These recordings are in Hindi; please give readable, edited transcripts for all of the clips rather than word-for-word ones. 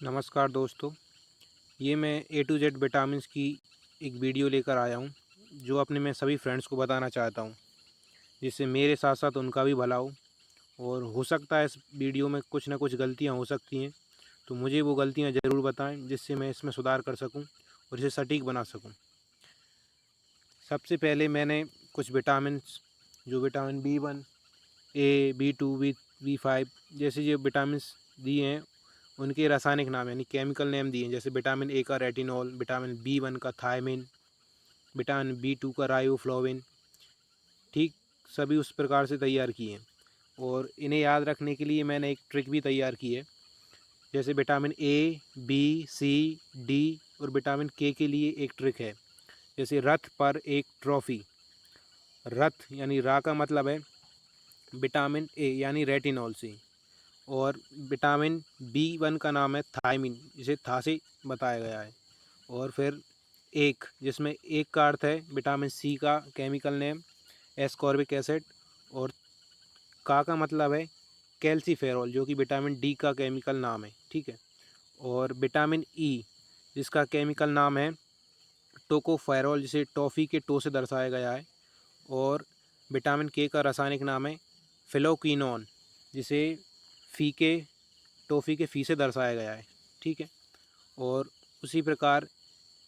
नमस्कार दोस्तों। ये मैं ए टू जेड विटामिन्स की एक वीडियो लेकर आया हूँ, जो अपने मैं सभी फ्रेंड्स को बताना चाहता हूँ, जिससे मेरे साथ साथ उनका भी भला हो। और हो सकता है इस वीडियो में कुछ ना कुछ गलतियाँ हो सकती हैं, तो मुझे वो गलतियाँ ज़रूर बताएं, जिससे मैं इसमें सुधार कर सकूँ और इसे सटीक बना सकूँ। सबसे पहले मैंने कुछ विटामिन्स, जो विटामिन B1, ए, B2, B5 जैसे जो विटामिन्स दिए हैं, उनके रासायनिक नाम यानी केमिकल नेम दिए हैं। जैसे विटामिन ए का रेटिनॉल, विटामिन B1 का थायमिन, विटामिन B2 का राइबोफ्लाविन। ठीक सभी उस प्रकार से तैयार किए हैं। और इन्हें याद रखने के लिए मैंने एक ट्रिक भी तैयार की है। जैसे vitamin A, B, C, D और विटामिन के लिए एक ट्रिक है। जैसे रथ पर एक ट्रॉफी। रथ यानी रा का मतलब है विटामिन ए यानी रेटिनॉल से। और विटामिन B1 का नाम है थायमिन, जिसे था से बताया गया है। और फिर एक, जिसमें एक का अर्थ है विटामिन सी का केमिकल नेम एस्कॉर्बिक एसिड। और का मतलब है कैल्सीफेरॉल, जो कि विटामिन डी का केमिकल नाम है। ठीक है। और विटामिन ई, जिसका केमिकल नाम है टोकोफेरॉल, जिसे टॉफ़ी के टो से दर्शाया गया है। और विटामिन के का रासायनिक नाम है फिलोक्विनोन, जिसे फीके टॉफ़ी के फी से दर्शाया गया है। ठीक है। और उसी प्रकार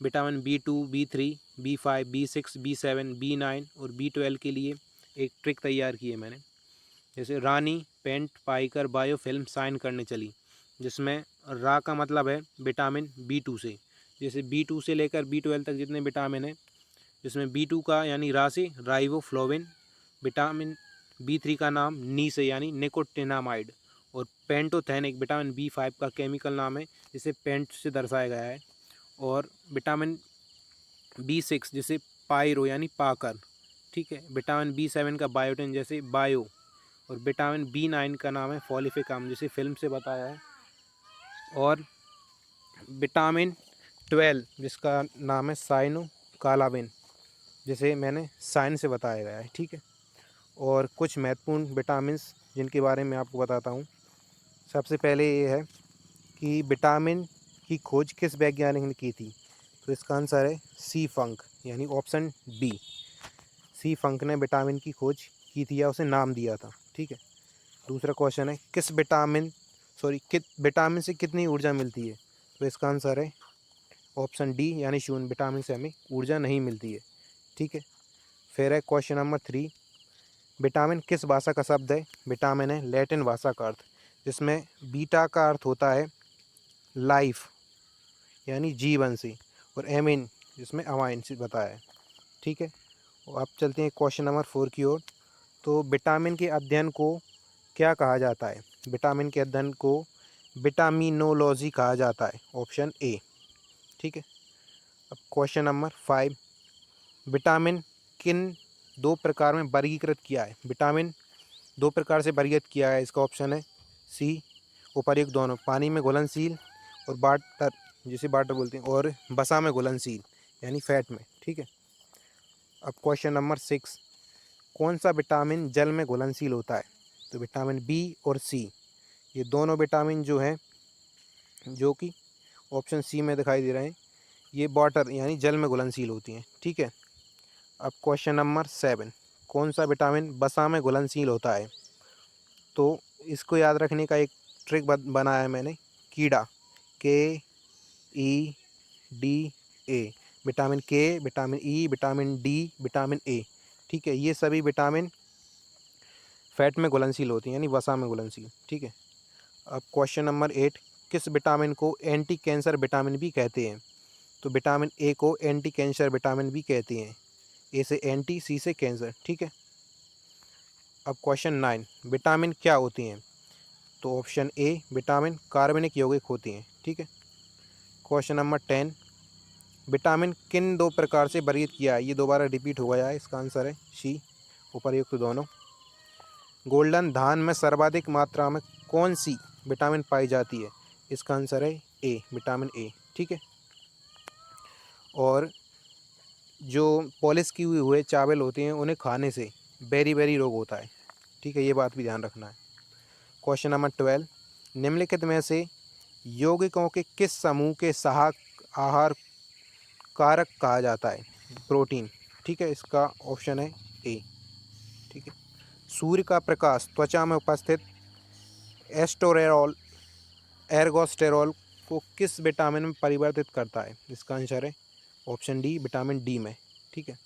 vitamin B2, B3, B5, B6, B7, B9 और B12 के लिए एक ट्रिक तैयार की है मैंने। जैसे रानी पेंट पाईकर बायोफिल्म साइन करने चली, जिसमें रा का मतलब है विटामिन B2 से। जैसे B2 से लेकर B12 तक जितने विटामिन हैं, जिसमें B2 का यानी रा से राइबोफ्लाविन, विटामिन B3 का नाम नी से यानी निकोटिनामाइड, और पेंटोथेन एक विटामिन B5 का केमिकल नाम है, जिसे पेंट से दर्शाया गया है। और विटामिन B6 जिसे पायरो यानी पाकर। ठीक है। विटामिन B7 का बायोटिन जैसे बायो। और विटामिन B9 का नाम है फॉलिफिकम, जिसे फिल्म से बताया है। और विटामिन 12 जिसका नाम है साइनो कालाविन, जिसे मैंने साइन से बताया गया है। ठीक है। और कुछ महत्वपूर्ण विटामिन्स जिनके बारे में आपको बताता हूँ। सबसे पहले ये है कि विटामिन की खोज किस वैज्ञानिक ने की थी। तो इसका आंसर है सी फंक यानी ऑप्शन बी। सी फंक ने विटामिन की खोज की थी या उसे नाम दिया था। ठीक है। दूसरा क्वेश्चन है किस विटामिन से कितनी ऊर्जा मिलती है। तो इसका आंसर है ऑप्शन डी यानी शून्य। विटामिन से हमें ऊर्जा नहीं मिलती है। ठीक है। फिर है क्वेश्चन नंबर 3, विटामिन किस भाषा का शब्द है। विटामिन है लैटिन भाषा का अर्थ, जिसमें बीटा का अर्थ होता है लाइफ यानी जीवन से, और एमिन जिसमें अमाइन से बताया है। ठीक है। और अब चलते हैं क्वेश्चन नंबर 4 की ओर। तो विटामिन के अध्ययन को क्या कहा जाता है। विटामिन के अध्ययन को विटामिनोलॉजी कहा जाता है, ऑप्शन ए। ठीक है। अब क्वेश्चन नंबर 5, विटामिन किन दो प्रकार में वर्गीकृत किया है। विटामिन दो प्रकार से वर्गीकृत किया है, इसका ऑप्शन है सी उपर्युक्त दोनों, पानी में घुलनशील और वाटर, जिसे वाटर बोलते हैं, और वसा में घुलनशील यानी फैट में। ठीक है। अब क्वेश्चन नंबर 6, कौन सा विटामिन जल में घुलनशील होता है। तो विटामिन बी और सी, ये दोनों विटामिन जो हैं, जो कि ऑप्शन सी में दिखाई दे रहे हैं, ये वाटर यानी जल में घुलनशील होती हैं। ठीक है। अब क्वेश्चन नंबर 7, कौन सा विटामिन वसा में घुलनशील होता है। तो इसको याद रखने का एक ट्रिक बनाया है मैंने, कीड़ा, KEDA, विटामिन के, vitamin E, vitamin D, vitamin A. ठीक है। ये सभी विटामिन फैट में घुलनशील होती हैं यानी वसा में घुलनशील। ठीक है। अब क्वेश्चन नंबर 8, किस विटामिन को एंटी कैंसर विटामिन भी कहते हैं। तो विटामिन ए को एंटी कैंसर विटामिन भी कहते हैं। ए से एंटी, सी से कैंसर। ठीक है। अब क्वेश्चन 9, विटामिन क्या होती हैं। तो ऑप्शन ए विटामिन कार्बनिक यौगिक होती हैं। ठीक है। क्वेश्चन नंबर 10, विटामिन किन दो प्रकार से वर्गीकृत किया है। ये दोबारा रिपीट हो गया है, इसका आंसर है सी उपर्युक्त दोनों। गोल्डन धान में सर्वाधिक मात्रा में कौन सी विटामिन पाई जाती है। इसका आंसर है ए विटामिन ए। ठीक है। और जो पॉलिश की हुए चावल होते हैं, उन्हें खाने से बेरी बेरी रोग होता है। ठीक है। ये बात भी ध्यान रखना है। क्वेश्चन नंबर 12, निम्नलिखित में से यौगिकों के किस समूह के सहायक आहार कारक कहा जाता है? प्रोटीन। ठीक है, इसका ऑप्शन है ए। ठीक है। सूर्य का प्रकाश त्वचा में उपस्थित एस्टोरेरॉल एर्गोस्टेरॉल को किस विटामिन में परिवर्तित करता है? इसका आंसर है ऑप्शन डी, विटामिन डी में। ठीक है।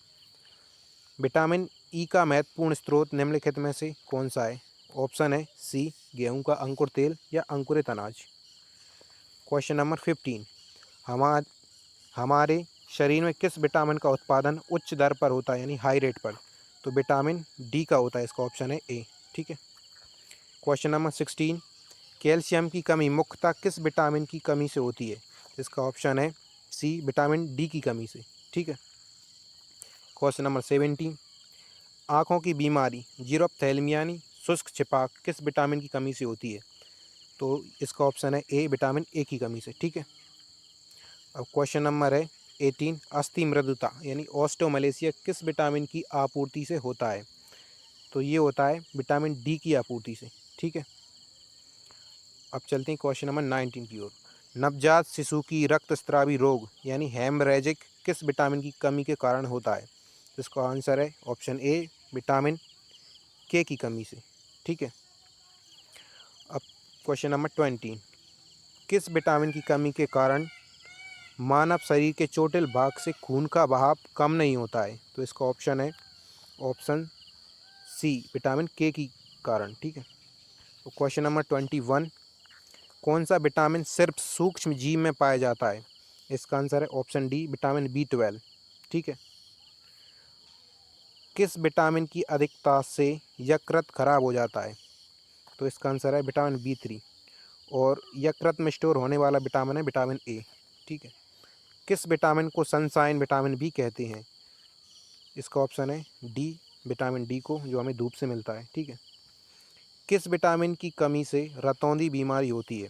विटामिन ई का महत्वपूर्ण स्रोत निम्नलिखित में से कौन सा है? ऑप्शन है सी, गेहूं का अंकुर तेल या अंकुरित अनाज। क्वेश्चन नंबर 15, हमारे शरीर में किस विटामिन का उत्पादन उच्च दर पर होता है, यानी हाई रेट पर? तो विटामिन डी का होता है, इसका ऑप्शन है ए। ठीक है। क्वेश्चन नंबर 16, कैल्शियम की कमी मुख्यतः किस विटामिन की कमी से होती है? इसका ऑप्शन है सी, विटामिन डी की कमी से। ठीक है। क्वेश्चन नंबर 17, आँखों की बीमारी जीरोप्थेल्मिया यानी शुष्क छिपाक किस विटामिन की कमी से होती है? तो इसका ऑप्शन है ए, विटामिन ए की कमी से। ठीक है। अब क्वेश्चन नंबर है 18, अस्थि मृदुता यानी ऑस्टियोमलेशिया किस विटामिन की आपूर्ति से होता है? तो ये होता है विटामिन डी की आपूर्ति से। ठीक है। अब चलते हैं क्वेश्चन नंबर 19 की ओर। नवजात शिशु की रक्तस्रावी रोग यानी हेमरेजिक किस विटामिन की कमी के कारण होता है? तो इसका आंसर है ऑप्शन ए, विटामिन के की कमी से। ठीक है। अब क्वेश्चन नंबर 20, किस विटामिन की कमी के कारण मानव शरीर के चोटिल भाग से खून का बहाव कम नहीं होता है? तो इसका ऑप्शन है ऑप्शन सी, विटामिन के की कारण। ठीक है। तो क्वेश्चन नंबर 21, कौन सा विटामिन सिर्फ सूक्ष्म जीव में पाया जाता है? इसका आंसर है ऑप्शन डी, विटामिन बी 12। ठीक है। किस विटामिन की अधिकता से यकृत खराब हो जाता है? तो इसका आंसर है विटामिन बी 3। और यकृत में स्टोर होने वाला विटामिन है विटामिन ए। ठीक है। किस विटामिन को सनशाइन विटामिन भी कहते हैं? इसका ऑप्शन है डी, विटामिन डी को, जो हमें धूप से मिलता है। ठीक है। किस विटामिन की कमी से रतौंधी बीमारी होती है?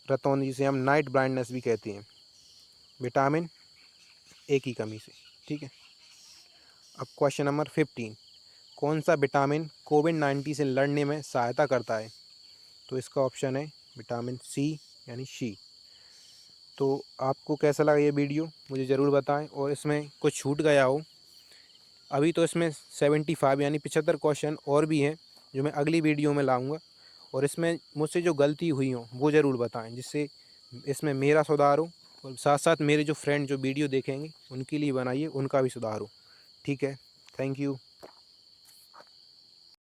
रतौंधी, जिसे हम नाइट ब्लाइंडनेस भी कहते हैं, विटामिन ए की कमी से। ठीक है। अब क्वेश्चन नंबर 15, कौन सा विटामिन कोविड-19 से लड़ने में सहायता करता है? तो इसका ऑप्शन है विटामिन सी, यानी शी। तो आपको कैसा लगा ये वीडियो, मुझे ज़रूर बताएं। और इसमें कुछ छूट गया हो, अभी तो इसमें 75 यानी 75 क्वेश्चन और भी हैं जो मैं अगली वीडियो में लाऊंगा। और इसमें मुझसे जो गलती हुई हो वो ज़रूर बताएं, जिससे इसमें मेरा सुधार हो, और साथ साथ मेरे जो फ्रेंड जो वीडियो देखेंगे उनके लिए बनाइए, उनका भी सुधार हो। ठीक है। Thank you.